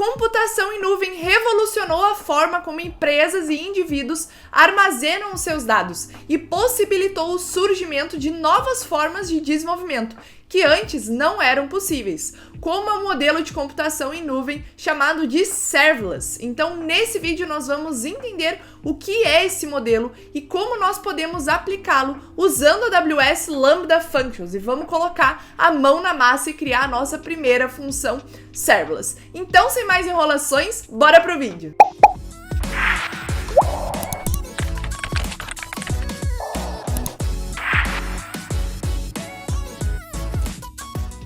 computação em nuvem revolucionou a forma como empresas e indivíduos armazenam os seus dados e possibilitou o surgimento de novas formas de desenvolvimento que antes não eram possíveis, como é o modelo de computação em nuvem chamado de serverless. Então, nesse vídeo nós vamos entender o que é esse modelo e como nós podemos aplicá-lo usando a AWS Lambda Functions, e vamos colocar a mão na massa e criar a nossa primeira função serverless. Então, sem mais enrolações, bora pro vídeo!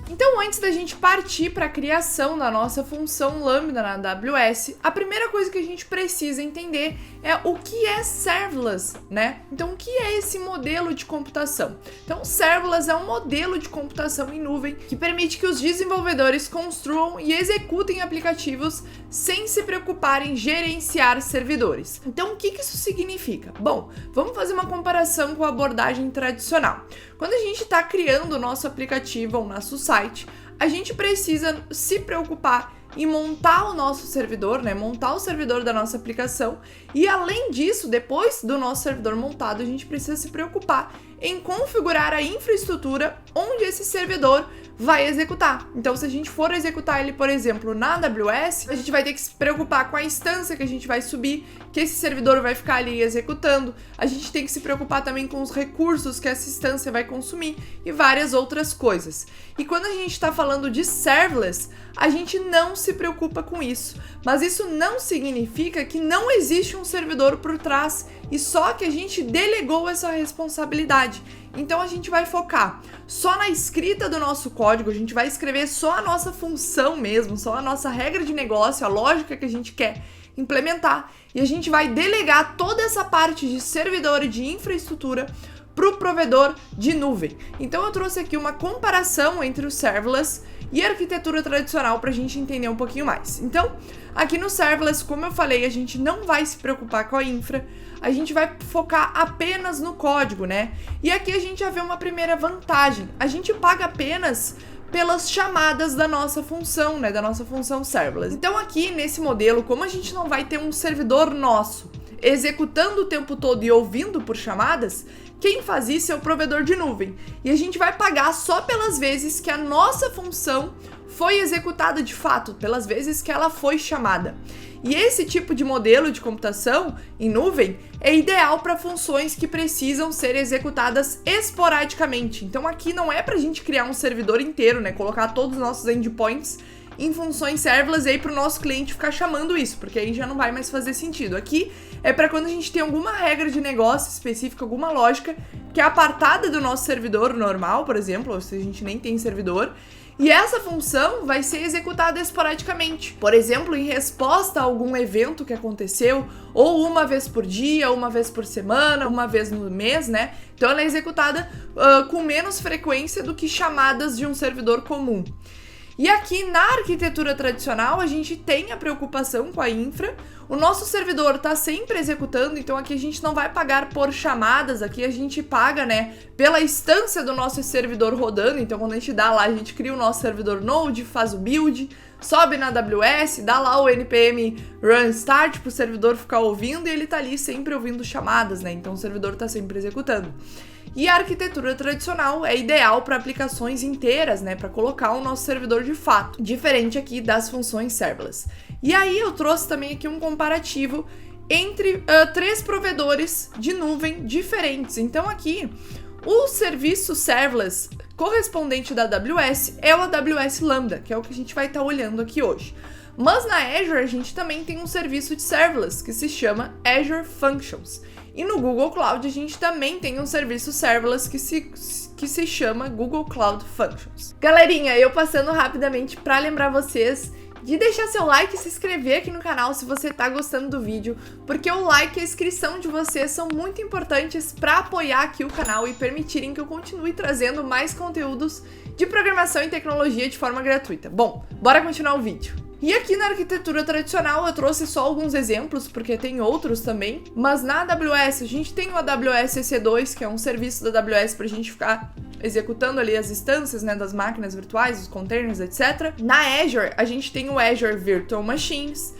Então, antes da gente partir para a criação da nossa função Lambda na AWS, a primeira coisa que a gente precisa entender é o que é serverless, né? Então, o que é esse modelo de computação? Então, serverless é um modelo de computação em nuvem que permite que os desenvolvedores construam e executem aplicativos sem se preocupar em gerenciar servidores. Então, o que isso significa? Bom, vamos fazer uma comparação com a abordagem tradicional. Quando a gente está criando o nosso aplicativo ou o nosso site, a gente precisa se preocupar em montar o nosso servidor, né? Montar o servidor da nossa aplicação. E além disso, depois do nosso servidor montado, a gente precisa se preocupar em configurar a infraestrutura onde esse servidor vai executar. Então, se a gente for executar ele, por exemplo, na AWS, a gente vai ter que se preocupar com a instância que a gente vai subir, que esse servidor vai ficar ali executando. A gente tem que se preocupar também com os recursos que essa instância vai consumir e várias outras coisas. E quando a gente está falando de serverless, a gente não se preocupa com isso. Mas isso não significa que não existe um servidor por trás e só que a gente delegou essa responsabilidade. Então a gente vai focar só na escrita do nosso código, a gente vai escrever só a nossa função mesmo, só a nossa regra de negócio, a lógica que a gente quer implementar. E a gente vai delegar toda essa parte de servidor e de infraestrutura para o provedor de nuvem. Então eu trouxe aqui uma comparação entre o serverless e a arquitetura tradicional para a gente entender um pouquinho mais. Então, aqui no serverless, como eu falei, a gente não vai se preocupar com a infra, a gente vai focar apenas no código, né? E aqui a gente já vê uma primeira vantagem. A gente paga apenas pelas chamadas da nossa função, né? Da nossa função serverless. Então aqui nesse modelo, como a gente não vai ter um servidor nosso executando o tempo todo e ouvindo por chamadas, quem faz isso é o provedor de nuvem. E a gente vai pagar só pelas vezes que a nossa função foi executada de fato, pelas vezes que ela foi chamada. E esse tipo de modelo de computação em nuvem é ideal para funções que precisam ser executadas esporadicamente. Então aqui não é para a gente criar um servidor inteiro, né? Colocar todos os nossos endpoints em funções serverless aí para o nosso cliente ficar chamando isso, porque aí já não vai mais fazer sentido. Aqui é para quando a gente tem alguma regra de negócio específica, alguma lógica que é apartada do nosso servidor normal, por exemplo, ou se a gente nem tem servidor, e essa função vai ser executada esporadicamente. Por exemplo, em resposta a algum evento que aconteceu, ou uma vez por dia, uma vez por semana, uma vez no mês, né? Então ela é executada com menos frequência do que chamadas de um servidor comum. E aqui na arquitetura tradicional a gente tem a preocupação com a infra, o nosso servidor está sempre executando, então aqui a gente não vai pagar por chamadas, aqui a gente paga, né, pela instância do nosso servidor rodando. Então quando a gente dá lá, a gente cria o nosso servidor node, faz o build, sobe na AWS, dá lá o npm run start para o servidor ficar ouvindo e ele tá ali sempre ouvindo chamadas, né, então o servidor está sempre executando. E a arquitetura tradicional é ideal para aplicações inteiras, né, para colocar o nosso servidor de fato, diferente aqui das funções serverless. E aí eu trouxe também aqui um comparativo entre três provedores de nuvem diferentes. Então aqui, o serviço serverless correspondente da AWS é o AWS Lambda, que é o que a gente vai estar olhando aqui hoje. Mas na Azure a gente também tem um serviço de serverless que se chama Azure Functions. E no Google Cloud a gente também tem um serviço serverless que se chama Google Cloud Functions. Galerinha, eu passando rapidamente para lembrar vocês de deixar seu like e se inscrever aqui no canal se você tá gostando do vídeo, porque o like e a inscrição de vocês são muito importantes para apoiar aqui o canal e permitirem que eu continue trazendo mais conteúdos de programação e tecnologia de forma gratuita. Bom, bora continuar o vídeo. E aqui na arquitetura tradicional eu trouxe só alguns exemplos, porque tem outros também, mas na AWS a gente tem o AWS EC2, que é um serviço da AWS para a gente ficar executando ali as instâncias, né, das máquinas virtuais, os containers, etc. Na Azure, a gente tem o Azure Virtual Machines.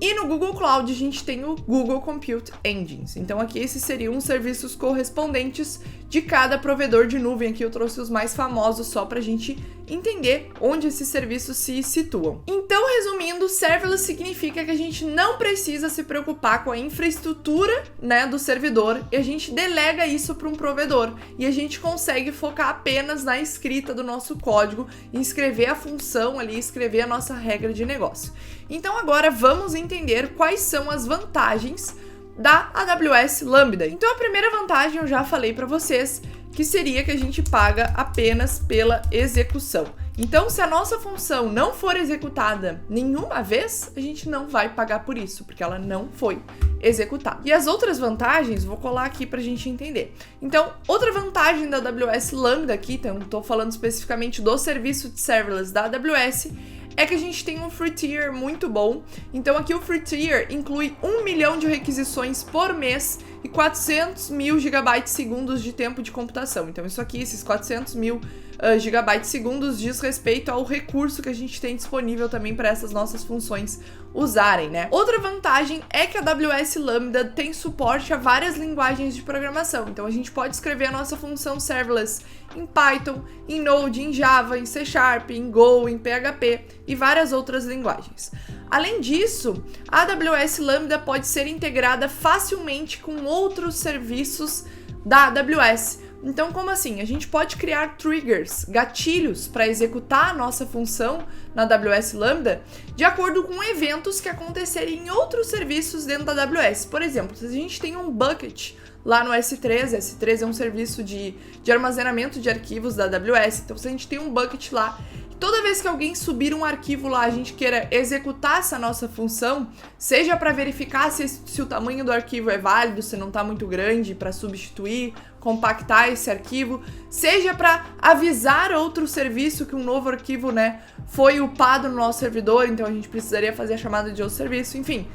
E no Google Cloud a gente tem o Google Compute Engines. Então aqui esses seriam os serviços correspondentes de cada provedor de nuvem. Aqui eu trouxe os mais famosos só para a gente entender onde esses serviços se situam. Então, resumindo, serverless significa que a gente não precisa se preocupar com a infraestrutura, né, do servidor, e a gente delega isso para um provedor e a gente consegue focar apenas na escrita do nosso código e escrever a função ali, escrever a nossa regra de negócio. Então agora vamos entender quais são as vantagens da AWS Lambda. Então a primeira vantagem eu já falei para vocês, que seria que a gente paga apenas pela execução. Então, se a nossa função não for executada nenhuma vez, a gente não vai pagar por isso, porque ela não foi executada. E as outras vantagens, vou colar aqui pra gente entender. Então, outra vantagem da AWS Lambda aqui, então tô falando especificamente do serviço de serverless da AWS, é que a gente tem um free tier muito bom. Então aqui o free tier inclui 1 milhão de requisições por mês e 400 mil gigabytes segundos de tempo de computação. Então isso aqui, esses 400 mil gigabytes segundos, diz respeito ao recurso que a gente tem disponível também para essas nossas funções usarem, né? Outra vantagem é que a AWS Lambda tem suporte a várias linguagens de programação. Então a gente pode escrever a nossa função serverless em Python, em Node, em Java, em C#, em Go, em PHP e várias outras linguagens. Além disso, a AWS Lambda pode ser integrada facilmente com outros serviços da AWS. Então, como assim? A gente pode criar triggers, gatilhos, para executar a nossa função na AWS Lambda de acordo com eventos que acontecerem em outros serviços dentro da AWS. Por exemplo, se a gente tem um bucket lá no S3 é um serviço de armazenamento de arquivos da AWS, então se a gente tem um bucket lá, toda vez que alguém subir um arquivo lá, a gente queira executar essa nossa função, seja para verificar se o tamanho do arquivo é válido, se não está muito grande, para substituir, compactar esse arquivo, seja para avisar outro serviço que um novo arquivo, né, foi upado no nosso servidor, então a gente precisaria fazer a chamada de outro serviço, enfim.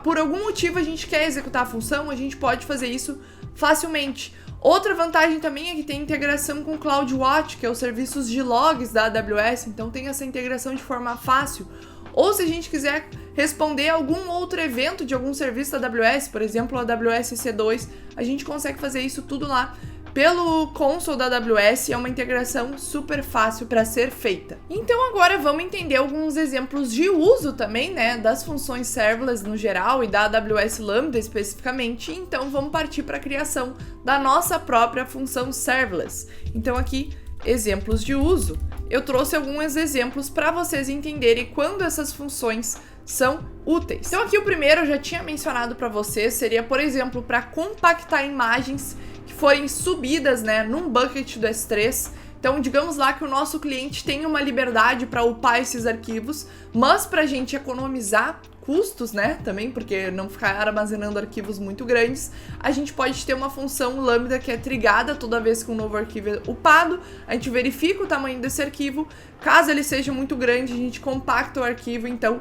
Por algum motivo a gente quer executar a função, a gente pode fazer isso facilmente. Outra vantagem também é que tem integração com o CloudWatch, que é os serviços de logs da AWS, então tem essa integração de forma fácil. Ou se a gente quiser responder a algum outro evento de algum serviço da AWS, por exemplo, a AWS EC2, a gente consegue fazer isso tudo lá pelo console da AWS, é uma integração super fácil para ser feita. Então agora vamos entender alguns exemplos de uso também, né, das funções serverless no geral e da AWS Lambda especificamente. Então vamos partir para a criação da nossa própria função serverless. Então aqui, exemplos de uso. Eu trouxe alguns exemplos para vocês entenderem quando essas funções são úteis. Então aqui o primeiro eu já tinha mencionado para vocês, seria, por exemplo, para compactar imagens que forem subidas, né, num bucket do S3. Então, digamos lá que o nosso cliente tem uma liberdade para upar esses arquivos, mas para a gente economizar custos, né, também, porque não ficar armazenando arquivos muito grandes, a gente pode ter uma função Lambda que é trigada toda vez que um novo arquivo é upado, a gente verifica o tamanho desse arquivo, caso ele seja muito grande, a gente compacta o arquivo, então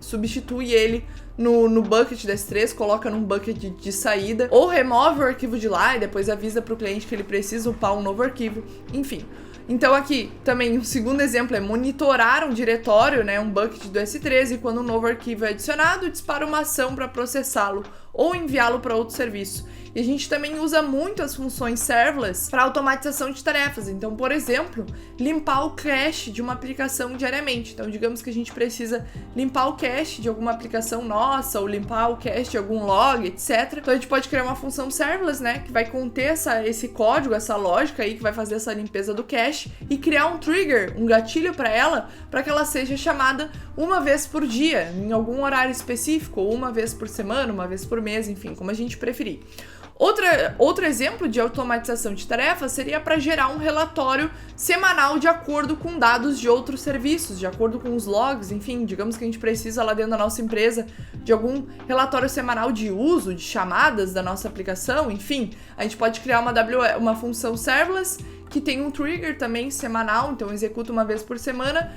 substitui ele no bucket da S3, coloca num bucket de saída, ou remove o arquivo de lá e depois avisa para o cliente que ele precisa upar um novo arquivo, enfim. Então aqui também um segundo exemplo é monitorar um diretório, né, um bucket do S3, e quando um novo arquivo é adicionado, dispara uma ação para processá-lo ou enviá-lo para outro serviço. E a gente também usa muito as funções serverless para automatização de tarefas. Então, por exemplo, limpar o cache de uma aplicação diariamente. Então, digamos que a gente precisa limpar o cache de alguma aplicação nossa, ou limpar o cache de algum log, etc. Então, a gente pode criar uma função serverless, né, que vai conter esse código, essa lógica aí, que vai fazer essa limpeza do cache, e criar um trigger, um gatilho para que ela seja chamada uma vez por dia, em algum horário específico, ou uma vez por semana, uma vez por mês, enfim, como a gente preferir. Outro exemplo de automatização de tarefas seria para gerar um relatório semanal de acordo com dados de outros serviços, de acordo com os logs, enfim, digamos que a gente precisa lá dentro da nossa empresa de algum relatório semanal de uso, de chamadas da nossa aplicação, enfim, a gente pode criar uma função serverless que tem um trigger também semanal, então executa uma vez por semana,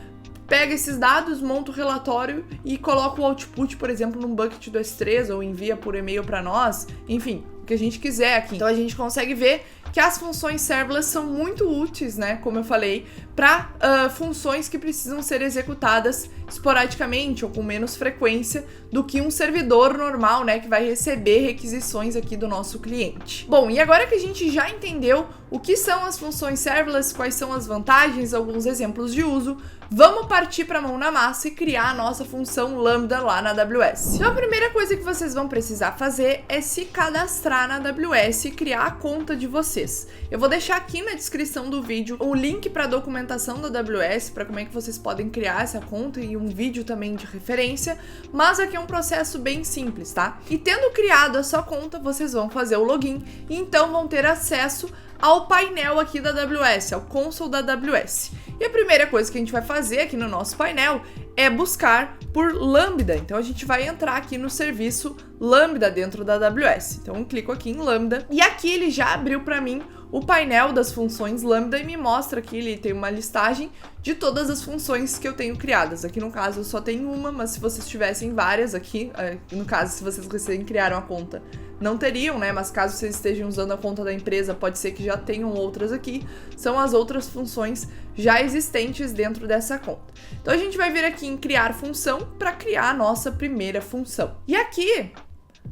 pega esses dados, monta o relatório e coloca o output, por exemplo, num bucket do S3 ou envia por e-mail para nós, enfim, o que a gente quiser aqui. Então a gente consegue ver que as funções serverless são muito úteis, né, como eu falei, para funções que precisam ser executadas esporadicamente ou com menos frequência do que um servidor normal, né, que vai receber requisições aqui do nosso cliente. Bom, e agora que a gente já entendeu o que são as funções serverless, quais são as vantagens, alguns exemplos de uso, vamos partir para a mão na massa e criar a nossa função Lambda lá na AWS. Então a primeira coisa que vocês vão precisar fazer é se cadastrar na AWS e criar a conta de vocês. Eu vou deixar aqui na descrição do vídeo o link para a documentação da AWS, para como é que vocês podem criar essa conta e um vídeo também de referência, mas aqui é um processo bem simples, tá? E tendo criado a sua conta, vocês vão fazer o login e então vão ter acesso ao painel aqui da AWS, ao console da AWS. E a primeira coisa que a gente vai fazer aqui no nosso painel é buscar por Lambda. Então a gente vai entrar aqui no serviço Lambda dentro da AWS. Então eu clico aqui em Lambda e aqui ele já abriu para mim o painel das funções Lambda e me mostra que ele tem uma listagem de todas as funções que eu tenho criadas. Aqui no caso eu só tenho uma, mas se vocês tivessem várias aqui, no caso se vocês recém criaram a conta, não teriam, né? Mas caso vocês estejam usando a conta da empresa, pode ser que já tenham outras aqui. São as outras funções já existentes dentro dessa conta. Então a gente vai vir aqui em criar função para criar a nossa primeira função. E aqui,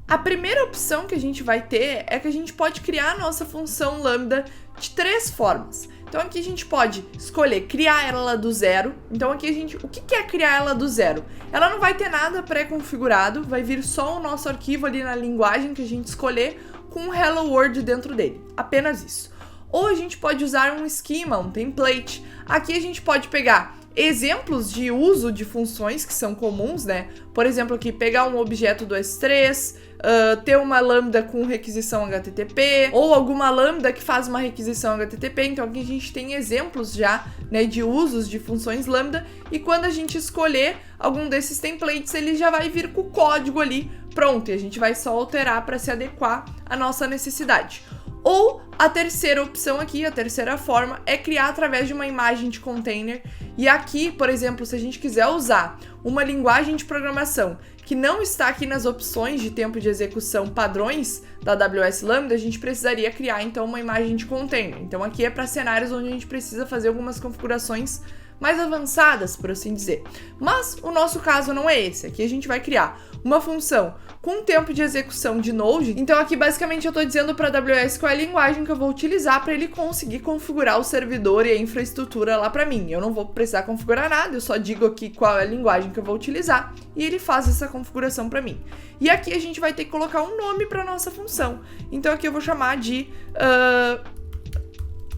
a primeira opção que a gente vai ter é que a gente pode criar a nossa função Lambda de 3 formas. Então aqui a gente pode escolher criar ela do zero. Então aqui o que é criar ela do zero? Ela não vai ter nada pré-configurado, vai vir só o nosso arquivo ali na linguagem que a gente escolher com um Hello World dentro dele, apenas isso. Ou a gente pode usar um esquema, um template. Aqui a gente pode pegar exemplos de uso de funções que são comuns, né? Por exemplo, aqui pegar um objeto do S3, ter uma lambda com requisição HTTP, ou alguma lambda que faz uma requisição HTTP. Então aqui a gente tem exemplos já, né, de usos de funções lambda, e quando a gente escolher algum desses templates, ele já vai vir com o código ali pronto, e a gente vai só alterar para se adequar à nossa necessidade. Ou a terceira opção aqui, a terceira forma, é criar através de uma imagem de container. E aqui, por exemplo, se a gente quiser usar uma linguagem de programação que não está aqui nas opções de tempo de execução padrões da AWS Lambda, a gente precisaria criar então uma imagem de container. Então aqui é para cenários onde a gente precisa fazer algumas configurações mais avançadas, por assim dizer. Mas o nosso caso não é esse. Aqui a gente vai criar uma função com tempo de execução de Node. Então aqui basicamente eu estou dizendo para a AWS qual é a linguagem que eu vou utilizar para ele conseguir configurar o servidor e a infraestrutura lá para mim. Eu não vou precisar configurar nada, eu só digo aqui qual é a linguagem que eu vou utilizar e ele faz essa configuração para mim. E aqui a gente vai ter que colocar um nome para nossa função. Então aqui eu vou chamar de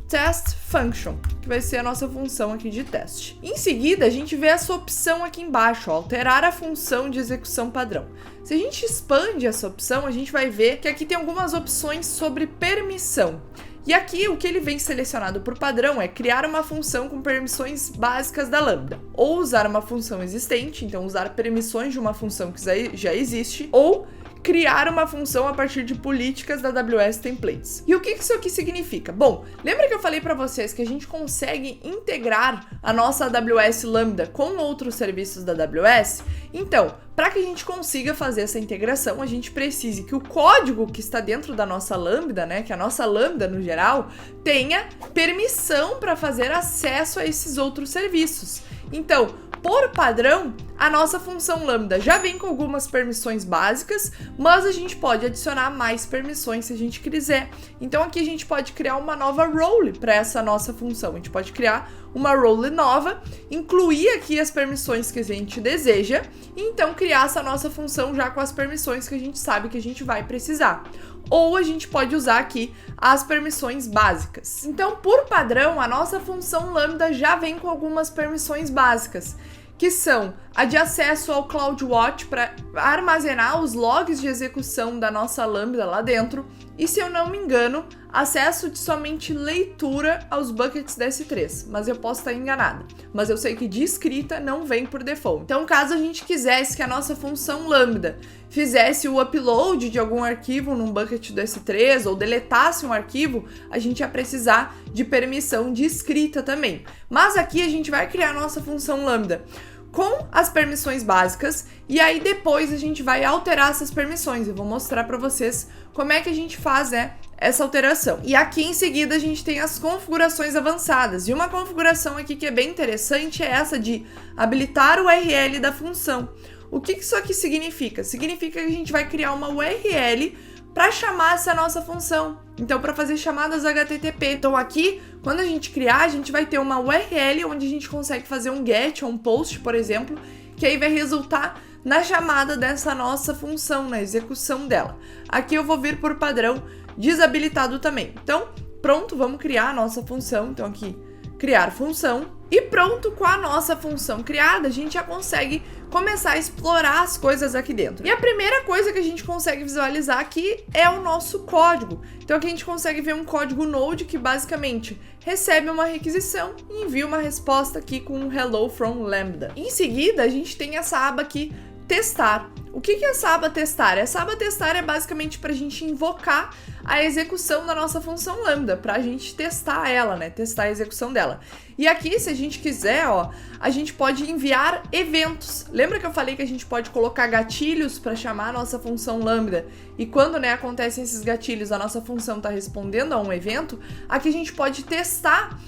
test function, que vai ser a nossa função aqui de teste. Em seguida, a gente vê essa opção aqui embaixo, ó, alterar a função de execução padrão. Se a gente expande essa opção, a gente vai ver que aqui tem algumas opções sobre permissão. E aqui o que ele vem selecionado por padrão é criar uma função com permissões básicas da Lambda, ou usar uma função existente, então usar permissões de uma função que já existe, ou criar uma função a partir de políticas da AWS Templates. E o que isso aqui significa? Bom, lembra que eu falei para vocês que a gente consegue integrar a nossa AWS Lambda com outros serviços da AWS? Então, para que a gente consiga fazer essa integração, a gente precisa que o código que está dentro da nossa Lambda, né, que a nossa Lambda no geral, tenha permissão para fazer acesso a esses outros serviços. Então, por padrão, a nossa função Lambda já vem com algumas permissões básicas, mas a gente pode adicionar mais permissões se a gente quiser. Então aqui a gente pode criar uma nova role para essa nossa função. A gente pode criar uma role nova, incluir aqui as permissões que a gente deseja, e então criar essa nossa função já com as permissões que a gente sabe que a gente vai precisar. Ou a gente pode usar aqui as permissões básicas. Então, por padrão, a nossa função Lambda já vem com algumas permissões básicas, que são a de acesso ao CloudWatch para armazenar os logs de execução da nossa Lambda lá dentro, e se eu não me engano, acesso de somente leitura aos buckets da S3, mas eu posso estar enganada. Mas eu sei que de escrita não vem por default. Então, caso a gente quisesse que a nossa função Lambda fizesse o upload de algum arquivo num bucket do S3 ou deletasse um arquivo, a gente ia precisar de permissão de escrita também. Mas aqui a gente vai criar a nossa função Lambda com as permissões básicas, e aí depois a gente vai alterar essas permissões. Eu vou mostrar para vocês como é que a gente faz essa alteração. E aqui em seguida a gente tem as configurações avançadas. E uma configuração aqui que é bem interessante é essa de habilitar o URL da função. O que isso aqui significa? Significa que a gente vai criar uma URL para chamar essa nossa função. Então, para fazer chamadas HTTP. Então, aqui, quando a gente criar, a gente vai ter uma URL onde a gente consegue fazer um GET ou um POST, por exemplo, que aí vai resultar na chamada dessa nossa função, na execução dela. Aqui eu vou vir por padrão desabilitado também. Então, pronto, vamos criar a nossa função. Então, aqui, criar função. E pronto, com a nossa função criada, a gente já consegue começar a explorar as coisas aqui dentro. E a primeira coisa que a gente consegue visualizar aqui é o nosso código. Então aqui a gente consegue ver um código Node que basicamente recebe uma requisição e envia uma resposta aqui com um Hello from Lambda. Em seguida, a gente tem essa aba aqui, testar. O que é essa aba testar? Essa aba testar é basicamente para a gente invocar a execução da nossa função lambda, para a gente testar ela, né? Testar a execução dela. E aqui, se a gente quiser, ó, a gente pode enviar eventos. Lembra que eu falei que a gente pode colocar gatilhos para chamar a nossa função lambda? E quando, né, acontecem esses gatilhos, a nossa função está respondendo a um evento, aqui a gente pode testar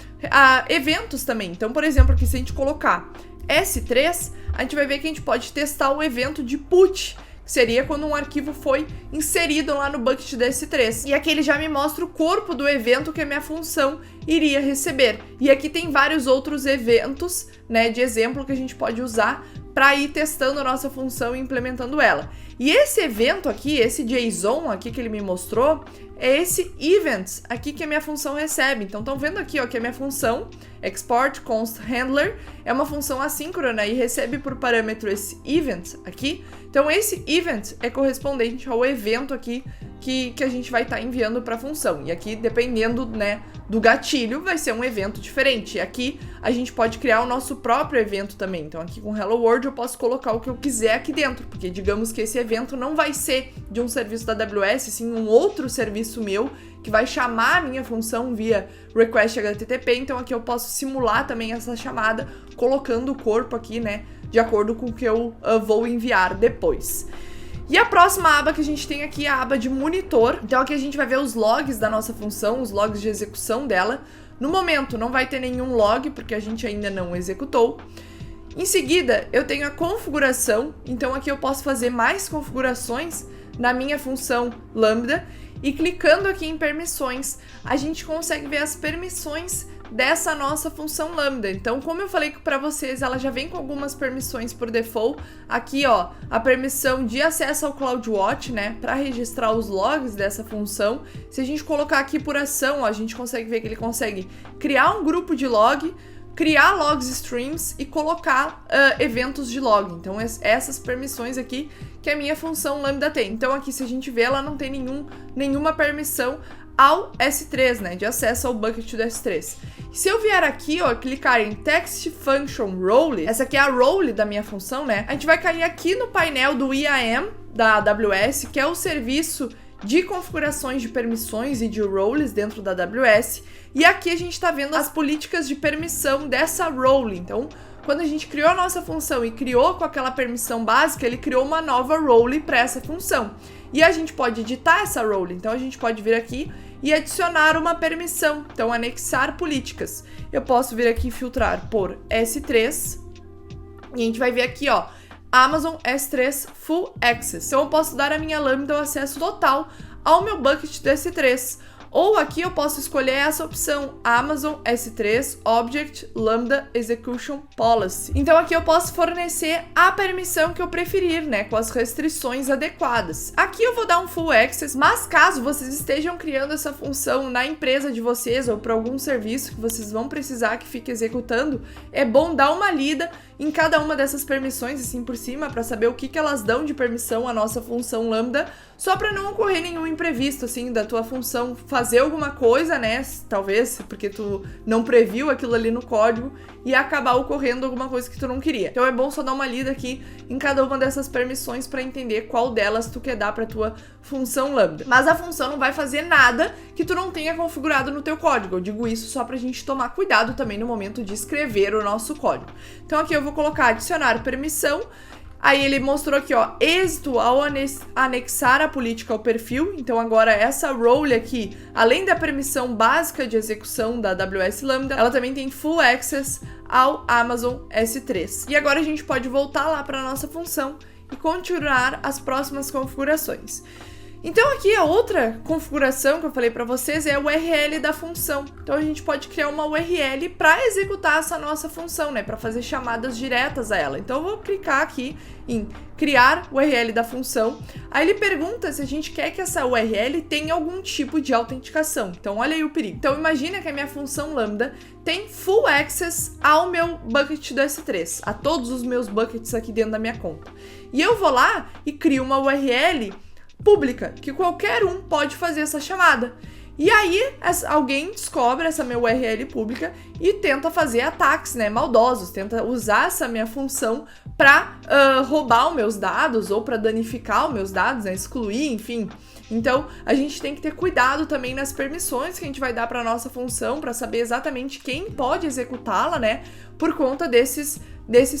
eventos também. Então, por exemplo, aqui se a gente colocar S3, a gente vai ver que a gente pode testar o evento de put, que seria quando um arquivo foi inserido lá no bucket da S3. E aqui ele já me mostra o corpo do evento que a minha função iria receber. E aqui tem vários outros eventos, né, de exemplo que a gente pode usar para ir testando a nossa função e implementando ela. E esse evento aqui, esse JSON aqui que ele me mostrou, é esse events aqui que a minha função recebe. Então, estão vendo aqui, ó, que a minha função export const handler é uma função assíncrona e recebe por parâmetro esse event aqui. Então, esse event é correspondente ao evento aqui que a gente vai estar enviando para a função. E aqui, dependendo, né, do gatilho, vai ser um evento diferente. E aqui, a gente pode criar o nosso próprio evento também. Então, aqui com Hello World, eu posso colocar o que eu quiser aqui dentro, porque digamos que esse evento não vai ser de um serviço da AWS, sim um outro serviço meu, que vai chamar a minha função via request HTTP. Então, aqui eu posso simular também essa chamada, colocando o corpo aqui, né, de acordo com o que eu vou enviar depois. E a próxima aba que a gente tem aqui é a aba de monitor. Então aqui a gente vai ver os logs da nossa função, os logs de execução dela. No momento não vai ter nenhum log, porque a gente ainda não executou. Em seguida, eu tenho a configuração. Então aqui eu posso fazer mais configurações na minha função lambda. E clicando aqui em permissões, a gente consegue ver as permissões dessa nossa função lambda. Então, como eu falei para vocês, ela já vem com algumas permissões por default. Aqui, ó, a permissão de acesso ao CloudWatch, né, para registrar os logs dessa função. Se a gente colocar aqui por ação, ó, a gente consegue ver que ele consegue criar um grupo de log, criar logs streams e colocar eventos de log. Então, essas permissões aqui que a minha função lambda tem. Então, aqui, se a gente vê, ela não tem nenhuma permissão ao S3, né, de acesso ao bucket do S3. Se eu vier aqui, ó, clicar em Text Function Role, essa aqui é a role da minha função, né, a gente vai cair aqui no painel do IAM da AWS, que é o serviço de configurações de permissões e de roles dentro da AWS, e aqui a gente está vendo as políticas de permissão dessa role. Então, quando a gente criou a nossa função e criou com aquela permissão básica, ele criou uma nova role para essa função. E a gente pode editar essa role, então a gente pode vir aqui e adicionar uma permissão, então anexar políticas. Eu posso vir aqui e filtrar por S3, e a gente vai ver aqui, ó, Amazon S3 Full Access. Então eu posso dar a minha lambda o acesso total ao meu bucket do S3. Ou aqui eu posso escolher essa opção, Amazon S3 Object Lambda Execution Policy. Então aqui eu posso fornecer a permissão que eu preferir, né, com as restrições adequadas. Aqui eu vou dar um Full Access, mas caso vocês estejam criando essa função na empresa de vocês ou para algum serviço que vocês vão precisar que fique executando, é bom dar uma lida em cada uma dessas permissões, assim por cima, para saber o que elas dão de permissão à nossa função lambda, só para não ocorrer nenhum imprevisto, assim, da tua função fazer alguma coisa, né, talvez porque tu não previu aquilo ali no código e acabar ocorrendo alguma coisa que tu não queria. Então é bom só dar uma lida aqui em cada uma dessas permissões para entender qual delas tu quer dar para tua função lambda. Mas a função não vai fazer nada que tu não tenha configurado no teu código. Eu digo isso só pra gente tomar cuidado também no momento de escrever o nosso código. Então aqui eu vou colocar adicionar permissão. Aí ele mostrou aqui, ó, êxito ao anexar a política ao perfil. Então agora essa role aqui, além da permissão básica de execução da AWS Lambda, ela também tem full access ao Amazon S3. E agora a gente pode voltar lá para a nossa função e continuar as próximas configurações. Então aqui a outra configuração que eu falei para vocês é a URL da função. Então a gente pode criar uma URL para executar essa nossa função, né, para fazer chamadas diretas a ela. Então eu vou clicar aqui em criar URL da função. Aí ele pergunta se a gente quer que essa URL tenha algum tipo de autenticação. Então olha aí o perigo. Então imagina que a minha função Lambda tem full access ao meu bucket do S3, a todos os meus buckets aqui dentro da minha conta. E eu vou lá e crio uma URL pública, que qualquer um pode fazer essa chamada. E aí, alguém descobre essa minha URL pública e tenta fazer ataques, né, maldosos, tenta usar essa minha função para roubar os meus dados ou para danificar os meus dados, né, excluir, enfim. Então, a gente tem que ter cuidado também nas permissões que a gente vai dar para nossa função, para saber exatamente quem pode executá-la, né, por conta desses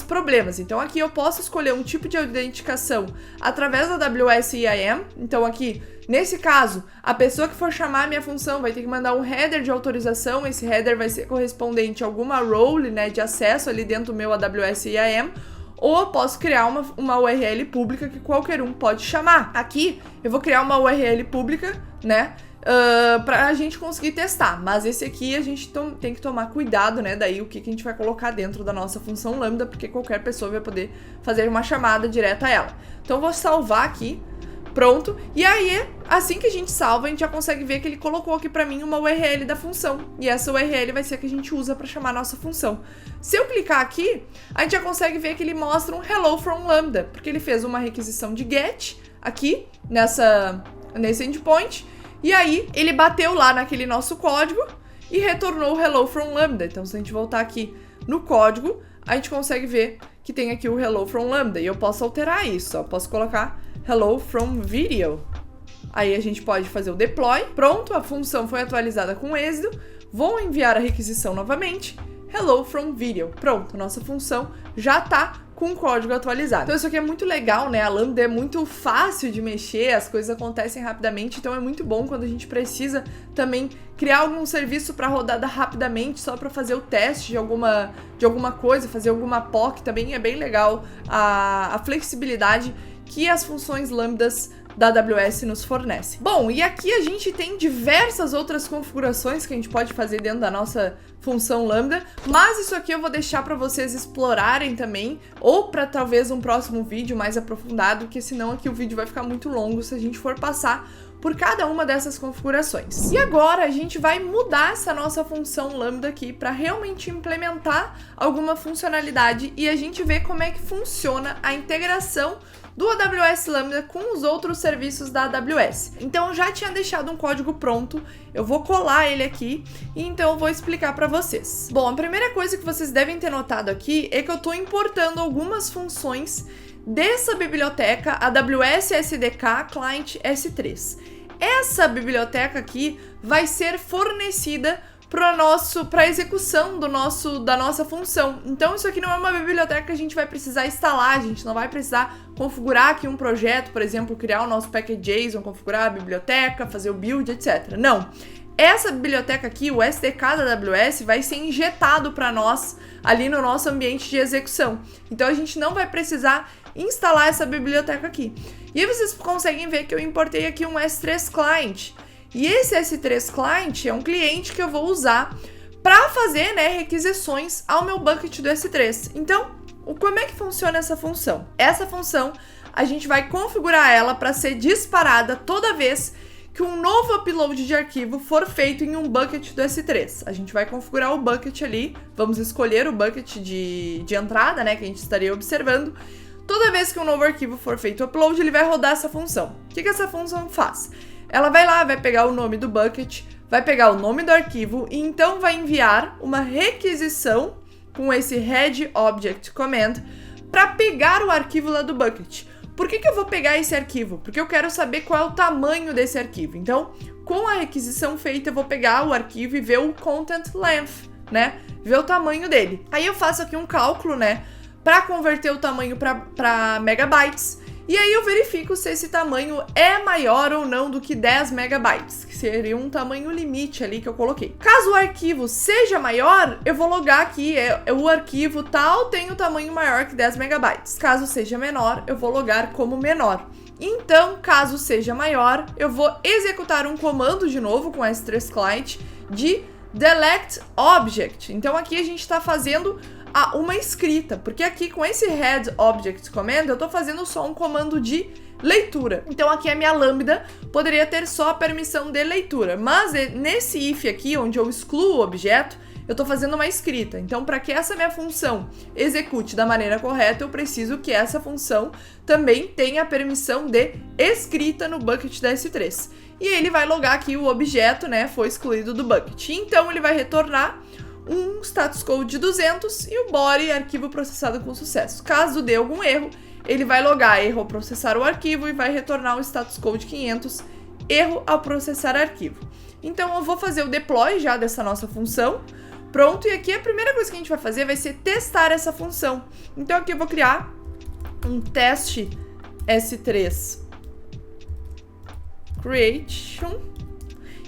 problemas. Então aqui eu posso escolher um tipo de autenticação através da AWS IAM. Então aqui, nesse caso, a pessoa que for chamar a minha função vai ter que mandar um header de autorização. Esse header vai ser correspondente a alguma role, né, de acesso ali dentro do meu AWS IAM. Ou eu posso criar uma URL pública que qualquer um pode chamar. Aqui eu vou criar uma URL pública, né, pra gente conseguir testar, mas esse aqui a gente tem que tomar cuidado, né, daí o que a gente vai colocar dentro da nossa função Lambda, porque qualquer pessoa vai poder fazer uma chamada direta a ela. Então eu vou salvar aqui, pronto, e aí assim que a gente salva, a gente já consegue ver que ele colocou aqui pra mim uma URL da função, e essa URL vai ser a que a gente usa pra chamar a nossa função. Se eu clicar aqui, a gente já consegue ver que ele mostra um hello from Lambda, porque ele fez uma requisição de get aqui, nesse endpoint. E aí, ele bateu lá naquele nosso código e retornou o hello from Lambda. Então, se a gente voltar aqui no código, a gente consegue ver que tem aqui o hello from Lambda. E eu posso alterar isso, ó. Posso colocar hello from video. Aí a gente pode fazer o deploy. Pronto, a função foi atualizada com êxito. Vou enviar a requisição novamente. Hello from video. Pronto, nossa função já tá com o código atualizado. Então isso aqui é muito legal, né? A Lambda é muito fácil de mexer, as coisas acontecem rapidamente, então é muito bom quando a gente precisa também criar algum serviço para rodada rapidamente, só para fazer o teste de alguma coisa, fazer alguma POC, também é bem legal a flexibilidade que as funções Lambdas da AWS nos fornece. Bom, e aqui a gente tem diversas outras configurações que a gente pode fazer dentro da nossa função Lambda, mas isso aqui eu vou deixar para vocês explorarem também, ou para talvez um próximo vídeo mais aprofundado, porque senão aqui o vídeo vai ficar muito longo se a gente for passar por cada uma dessas configurações. E agora a gente vai mudar essa nossa função Lambda aqui para realmente implementar alguma funcionalidade e a gente ver como é que funciona a integração do AWS Lambda com os outros serviços da AWS. Então eu já tinha deixado um código pronto, eu vou colar ele aqui e então eu vou explicar para vocês. Bom, a primeira coisa que vocês devem ter notado aqui é que eu estou importando algumas funções dessa biblioteca AWS SDK Client S3. Essa biblioteca aqui vai ser fornecida para a execução da nossa função. Então isso aqui não é uma biblioteca que a gente vai precisar instalar, a gente não vai precisar configurar aqui um projeto, por exemplo, criar o nosso package.json, configurar a biblioteca, fazer o build, etc. Não. Essa biblioteca aqui, o SDK da AWS, vai ser injetado para nós ali no nosso ambiente de execução. Então a gente não vai precisar instalar essa biblioteca aqui. E aí vocês conseguem ver que eu importei aqui um S3 Client. E esse S3 Client é um cliente que eu vou usar para fazer, né, requisições ao meu bucket do S3. Então, como é que funciona essa função? Essa função, a gente vai configurar ela para ser disparada toda vez que um novo upload de arquivo for feito em um bucket do S3. A gente vai configurar o bucket ali, vamos escolher o bucket de entrada, né, que a gente estaria observando. Toda vez que um novo arquivo for feito upload, ele vai rodar essa função. O que essa função faz? Ela vai lá, vai pegar o nome do bucket, vai pegar o nome do arquivo e então vai enviar uma requisição com esse head object command para pegar o arquivo lá do bucket. Por que eu vou pegar esse arquivo? Porque eu quero saber qual é o tamanho desse arquivo. Então, com a requisição feita, eu vou pegar o arquivo e ver o content length, né? Ver o tamanho dele. Aí eu faço aqui um cálculo, né? para converter o tamanho para megabytes. E aí eu verifico se esse tamanho é maior ou não do que 10 megabytes, que seria um tamanho limite ali que eu coloquei. Caso o arquivo seja maior, eu vou logar aqui, o arquivo tal tem o tamanho maior que 10 megabytes. Caso seja menor, eu vou logar como menor. Então, caso seja maior, eu vou executar um comando de novo com S3 Client de delete object. Então aqui a gente está fazendo uma escrita, porque aqui com esse head object command eu tô fazendo só um comando de leitura. Então aqui a minha lambda poderia ter só a permissão de leitura, mas nesse if aqui, onde eu excluo o objeto, eu tô fazendo uma escrita. Então para que essa minha função execute da maneira correta, eu preciso que essa função também tenha a permissão de escrita no bucket da S3. E ele vai logar aqui o objeto, né, foi excluído do bucket. Então ele vai retornar um status code de 200 e o body arquivo processado com sucesso. Caso dê algum erro, ele vai logar erro ao processar o arquivo e vai retornar o status code 500, erro ao processar arquivo. Então eu vou fazer o deploy já dessa nossa função. Pronto, e aqui a primeira coisa que a gente vai fazer vai ser testar essa função. Então aqui eu vou criar um teste S3 creation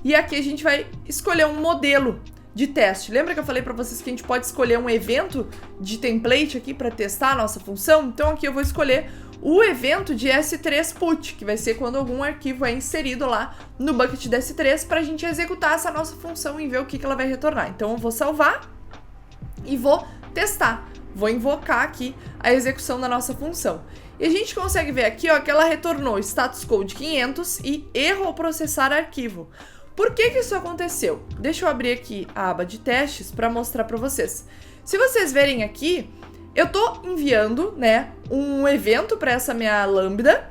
e aqui a gente vai escolher um modelo de teste. Lembra que eu falei para vocês que a gente pode escolher um evento de template aqui para testar a nossa função? Então aqui eu vou escolher o evento de S3 put, que vai ser quando algum arquivo é inserido lá no bucket da S3 para a gente executar essa nossa função e ver o que ela vai retornar. Então eu vou salvar e vou testar. Vou invocar aqui a execução da nossa função. E a gente consegue ver aqui, ó, que ela retornou status code 500 e erro ao processar arquivo. Por que isso aconteceu? Deixa eu abrir aqui a aba de testes para mostrar para vocês. Se vocês verem aqui, eu tô enviando, né, um evento para essa minha lambda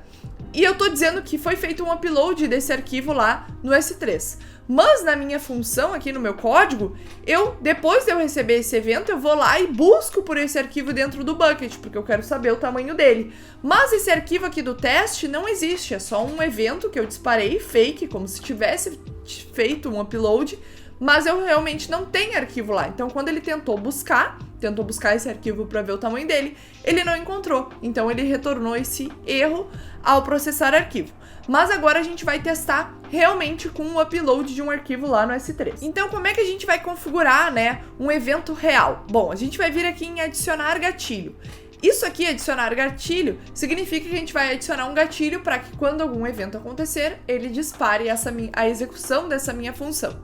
e eu tô dizendo que foi feito um upload desse arquivo lá no S3. Mas na minha função aqui no meu código, depois de eu receber esse evento, eu vou lá e busco por esse arquivo dentro do bucket, porque eu quero saber o tamanho dele. Mas esse arquivo aqui do teste não existe, é só um evento que eu disparei fake, como se tivesse feito um upload, mas eu realmente não tenho arquivo lá. Então quando ele tentou buscar esse arquivo para ver o tamanho dele, ele não encontrou. Então ele retornou esse erro ao processar arquivo. Mas agora a gente vai testar realmente com o upload de um arquivo lá no S3. Então como é que a gente vai configurar, né, um evento real? Bom, a gente vai vir aqui em adicionar gatilho. Isso aqui, adicionar gatilho, significa que a gente vai adicionar um gatilho para que quando algum evento acontecer, ele dispare a execução dessa minha função.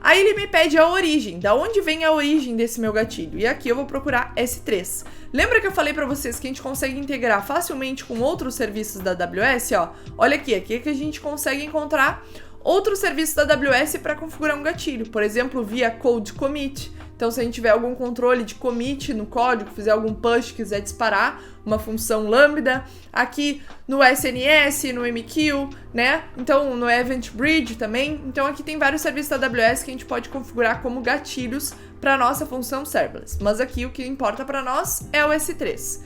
Aí ele me pede a origem, da onde vem a origem desse meu gatilho? E aqui eu vou procurar S3. Lembra que eu falei para vocês que a gente consegue integrar facilmente com outros serviços da AWS? Ó, olha aqui é que a gente consegue encontrar outros serviços da AWS para configurar um gatilho, por exemplo, via code commit. Então, se a gente tiver algum controle de commit no código, fizer algum push, quiser disparar uma função lambda, aqui no SNS, no MQ, né? Então, no Event Bridge também. Então, aqui tem vários serviços da AWS que a gente pode configurar como gatilhos para nossa função serverless. Mas aqui o que importa para nós é o S3.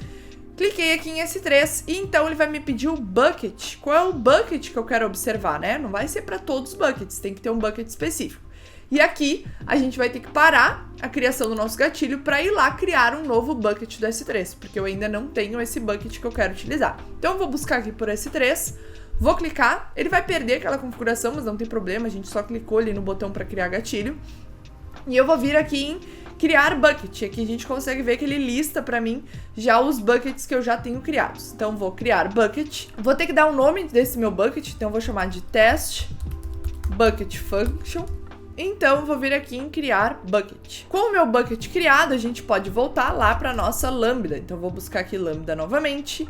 Cliquei aqui em S3 e então ele vai me pedir o bucket. Qual é o bucket que eu quero observar, né? Não vai ser para todos os buckets, tem que ter um bucket específico. E aqui a gente vai ter que parar a criação do nosso gatilho para ir lá criar um novo bucket do S3, porque eu ainda não tenho esse bucket que eu quero utilizar. Então eu vou buscar aqui por S3, vou clicar, ele vai perder aquela configuração, mas não tem problema, a gente só clicou ali no botão para criar gatilho. E eu vou vir aqui em criar bucket, aqui a gente consegue ver que ele lista para mim já os buckets que eu já tenho criados. Então vou criar bucket, vou ter que dar um nome desse meu bucket, então eu vou chamar de test bucket function. Então, vou vir aqui em criar bucket. Com o meu bucket criado, a gente pode voltar lá para nossa lambda. Então, vou buscar aqui lambda novamente.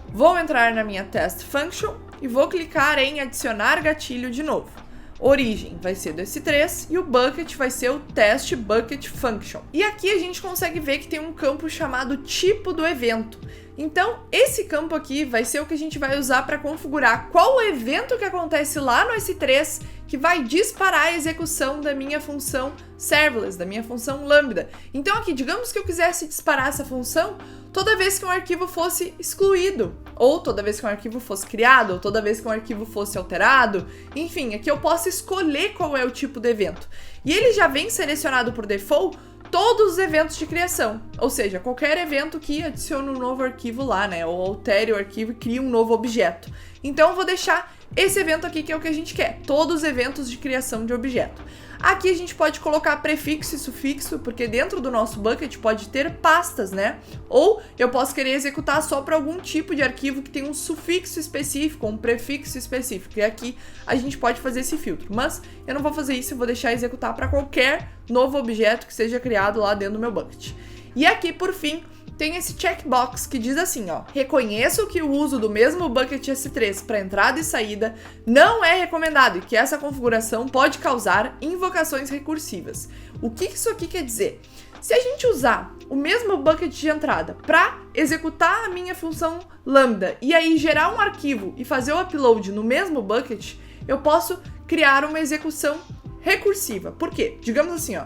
Vou entrar na minha test function e vou clicar em adicionar gatilho de novo. Origem vai ser do S3 e o bucket vai ser o test bucket function. E aqui a gente consegue ver que tem um campo chamado tipo do evento. Então, esse campo aqui vai ser o que a gente vai usar para configurar qual o evento que acontece lá no S3 que vai disparar a execução da minha função serverless, da minha função lambda. Então aqui, digamos que eu quisesse disparar essa função toda vez que um arquivo fosse excluído, ou toda vez que um arquivo fosse criado, ou toda vez que um arquivo fosse alterado, enfim, aqui eu posso escolher qual é o tipo de evento. E ele já vem selecionado por default todos os eventos de criação, ou seja, qualquer evento que adicione um novo arquivo lá, né, ou altere o arquivo e crie um novo objeto. Então eu vou deixar esse evento aqui que é o que a gente quer, todos os eventos de criação de objeto. Aqui a gente pode colocar prefixo e sufixo, porque dentro do nosso bucket pode ter pastas, né? Ou eu posso querer executar só para algum tipo de arquivo que tem um sufixo específico, um prefixo específico. E aqui a gente pode fazer esse filtro. Mas eu não vou fazer isso, eu vou deixar executar para qualquer novo objeto que seja criado lá dentro do meu bucket. E aqui, por fim, tem esse checkbox que diz assim, ó: reconheço que o uso do mesmo bucket S3 para entrada e saída não é recomendado e que essa configuração pode causar invocações recursivas. O que isso aqui quer dizer? Se a gente usar o mesmo bucket de entrada para executar a minha função lambda e aí gerar um arquivo e fazer o upload no mesmo bucket, eu posso criar uma execução recursiva. Por quê? Digamos assim, ó: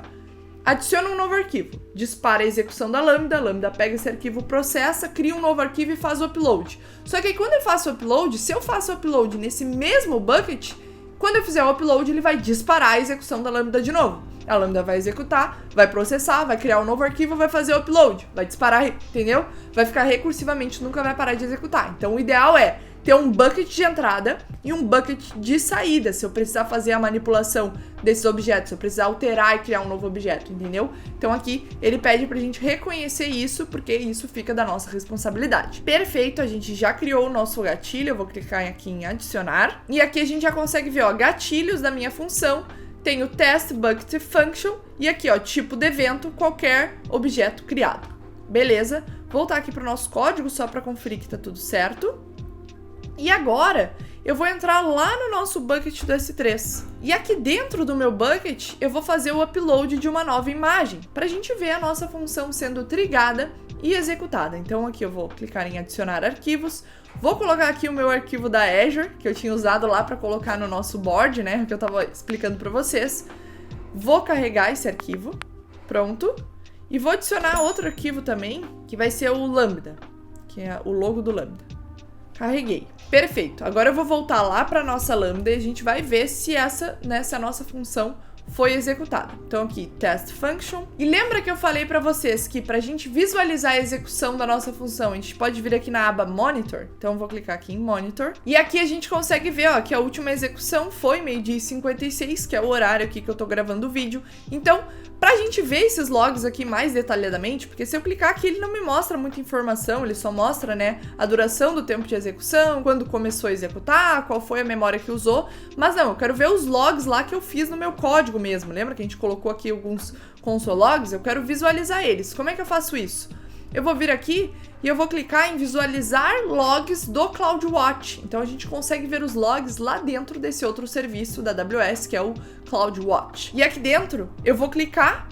adiciona um novo arquivo, dispara a execução da lambda, a lambda pega esse arquivo, processa, cria um novo arquivo e faz o upload. Só que aí quando eu faço o upload, se eu faço o upload nesse mesmo bucket, quando eu fizer o upload, ele vai disparar a execução da lambda de novo. A lambda vai executar, vai processar, vai criar um novo arquivo, vai fazer o upload, vai disparar, entendeu? Vai ficar recursivamente, nunca vai parar de executar. Então o ideal é ter um bucket de entrada e um bucket de saída, se eu precisar fazer a manipulação desses objetos, se eu precisar alterar e criar um novo objeto, entendeu? Então aqui ele pede pra gente reconhecer isso, porque isso fica da nossa responsabilidade. Perfeito, a gente já criou o nosso gatilho, eu vou clicar aqui em adicionar, e aqui a gente já consegue ver, ó, gatilhos da minha função, tem o test bucket function, e aqui, ó, tipo de evento, qualquer objeto criado. Beleza, voltar aqui pro nosso código só pra conferir que tá tudo certo. E agora, eu vou entrar lá no nosso bucket do S3. E aqui dentro do meu bucket, eu vou fazer o upload de uma nova imagem, para a gente ver a nossa função sendo trigada e executada. Então aqui eu vou clicar em adicionar arquivos, vou colocar aqui o meu arquivo da Azure, que eu tinha usado lá para colocar no nosso board, né, que eu estava explicando para vocês. Vou carregar esse arquivo, pronto. E vou adicionar outro arquivo também, que vai ser o Lambda, que é o logo do Lambda. Carreguei. Perfeito. Agora eu vou voltar lá para nossa lambda e a gente vai ver se essa nossa função foi executada. Então aqui, test function. E lembra que eu falei para vocês que para a gente visualizar a execução da nossa função, a gente pode vir aqui na aba monitor. Então eu vou clicar aqui em monitor. E aqui a gente consegue ver, ó, que a última execução foi 12h56, que é o horário aqui que eu tô gravando o vídeo. Então, pra gente ver esses logs aqui mais detalhadamente, porque se eu clicar aqui ele não me mostra muita informação, ele só mostra, né, a duração do tempo de execução, quando começou a executar, qual foi a memória que usou, mas não, eu quero ver os logs lá que eu fiz no meu código mesmo. Lembra que a gente colocou aqui alguns console logs? Eu quero visualizar eles. Como é que eu faço isso? Eu vou vir aqui e eu vou clicar em visualizar logs do CloudWatch. Então a gente consegue ver os logs lá dentro desse outro serviço da AWS, que é o CloudWatch. E aqui dentro eu vou clicar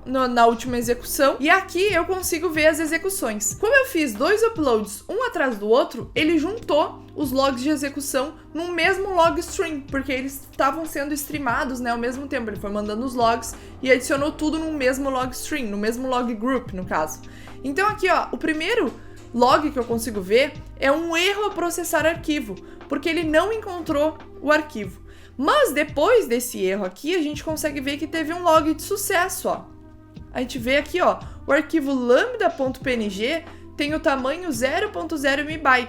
na última execução e aqui eu consigo ver as execuções. Como eu fiz 2 uploads um atrás do outro, ele juntou os logs de execução num mesmo log string, porque eles estavam sendo streamados, né, ao mesmo tempo. Ele foi mandando os logs e adicionou tudo num mesmo log string, no mesmo log group, no caso. Então aqui, ó, o primeiro log que eu consigo ver é um erro ao processar arquivo, porque ele não encontrou o arquivo. Mas depois desse erro aqui, a gente consegue ver que teve um log de sucesso, ó. A gente vê aqui, ó, o arquivo lambda.png tem o tamanho 0.0 MB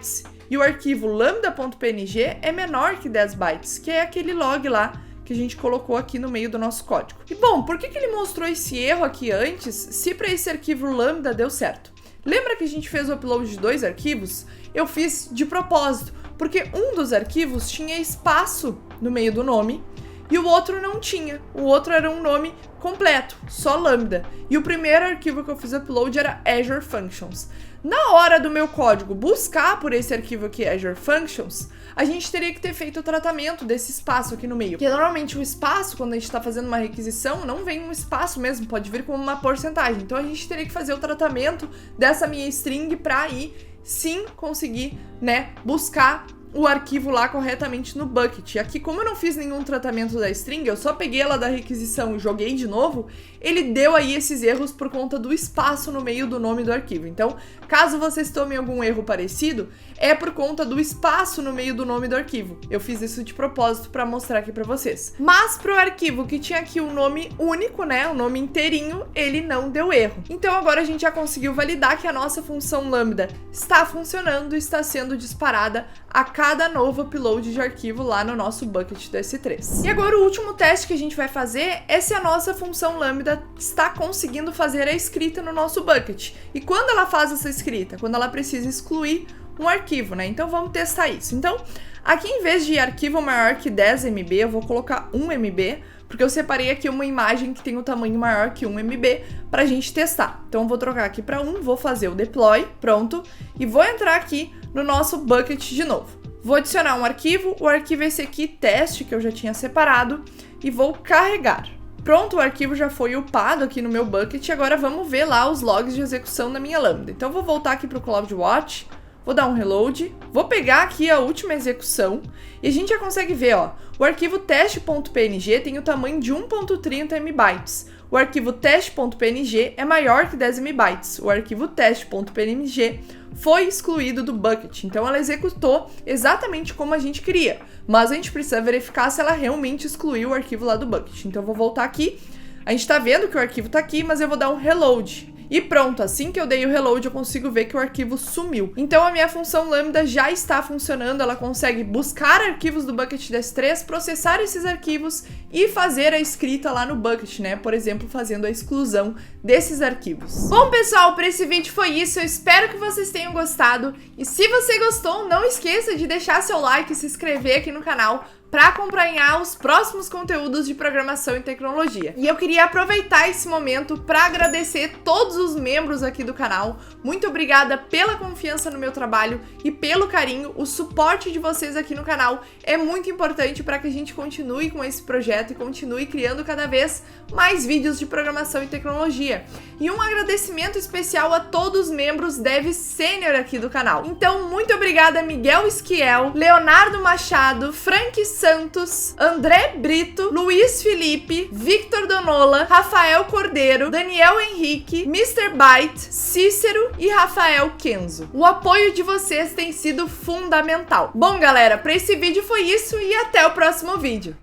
e o arquivo lambda.png é menor que 10 bytes, que é aquele log lá que a gente colocou aqui no meio do nosso código. E bom, por que ele mostrou esse erro aqui antes, se para esse arquivo lambda deu certo? Lembra que a gente fez o upload de 2 arquivos? Eu fiz de propósito, porque um dos arquivos tinha espaço no meio do nome e o outro não tinha. O outro era um nome completo, só lambda. E o primeiro arquivo que eu fiz upload era Azure Functions. Na hora do meu código buscar por esse arquivo aqui, Azure Functions, a gente teria que ter feito o tratamento desse espaço aqui no meio. Porque normalmente o espaço, quando a gente está fazendo uma requisição, não vem um espaço mesmo, pode vir como uma porcentagem. Então a gente teria que fazer o tratamento dessa minha string para aí sim conseguir, né, buscar o arquivo lá corretamente no bucket. Aqui, como eu não fiz nenhum tratamento da string, eu só peguei ela da requisição e joguei de novo, ele deu aí esses erros por conta do espaço no meio do nome do arquivo. Então, caso vocês tomem algum erro parecido, é por conta do espaço no meio do nome do arquivo. Eu fiz isso de propósito para mostrar aqui para vocês. Mas pro arquivo que tinha aqui o nome único, né, o nome inteirinho, ele não deu erro. Então agora a gente já conseguiu validar que a nossa função lambda está funcionando e está sendo disparada a cada novo upload de arquivo lá no nosso bucket do S3. E agora o último teste que a gente vai fazer é se a nossa função lambda está conseguindo fazer a escrita no nosso bucket. E quando ela faz essa escrita? Quando ela precisa excluir um arquivo, né? Então vamos testar isso. Então, aqui em vez de arquivo maior que 10 MB, eu vou colocar 1 MB, porque eu separei aqui uma imagem que tem o tamanho maior que 1 MB pra gente testar. Então eu vou trocar aqui para 1, vou fazer o deploy, pronto, e vou entrar aqui no nosso bucket de novo. Vou adicionar um arquivo, o arquivo é esse aqui, teste, que eu já tinha separado, e vou carregar. Pronto, o arquivo já foi upado aqui no meu bucket, e agora vamos ver lá os logs de execução da minha lambda. Então eu vou voltar aqui para o CloudWatch, vou dar um reload, vou pegar aqui a última execução e a gente já consegue ver, ó, o arquivo teste.png tem o tamanho de 1.30 MB. O arquivo teste.png é maior que 10 MB. O arquivo teste.png foi excluído do bucket, então ela executou exatamente como a gente queria, mas a gente precisa verificar se ela realmente excluiu o arquivo lá do bucket. Então eu vou voltar aqui, a gente tá vendo que o arquivo tá aqui, mas eu vou dar um reload. E pronto, assim que eu dei o reload, eu consigo ver que o arquivo sumiu. Então a minha função lambda já está funcionando, ela consegue buscar arquivos do bucket do S3, processar esses arquivos e fazer a escrita lá no bucket, né? Por exemplo, fazendo a exclusão desses arquivos. Bom, pessoal, para esse vídeo foi isso. Eu espero que vocês tenham gostado. E se você gostou, não esqueça de deixar seu like e se inscrever aqui no canal para acompanhar os próximos conteúdos de programação e tecnologia. E eu queria aproveitar esse momento para agradecer todos os membros aqui do canal. Muito obrigada pela confiança no meu trabalho e pelo carinho. O suporte de vocês aqui no canal é muito importante para que a gente continue com esse projeto e continue criando cada vez mais vídeos de programação e tecnologia. E um agradecimento especial a todos os membros Dev Sênior aqui do canal. Então, muito obrigada Miguel Esquiel, Leonardo Machado, Frank Santos, André Brito, Luiz Felipe, Victor Donola, Rafael Cordeiro, Daniel Henrique, Mr. Byte, Cícero e Rafael Kenzo. O apoio de vocês tem sido fundamental. Bom, galera, para esse vídeo foi isso e até o próximo vídeo.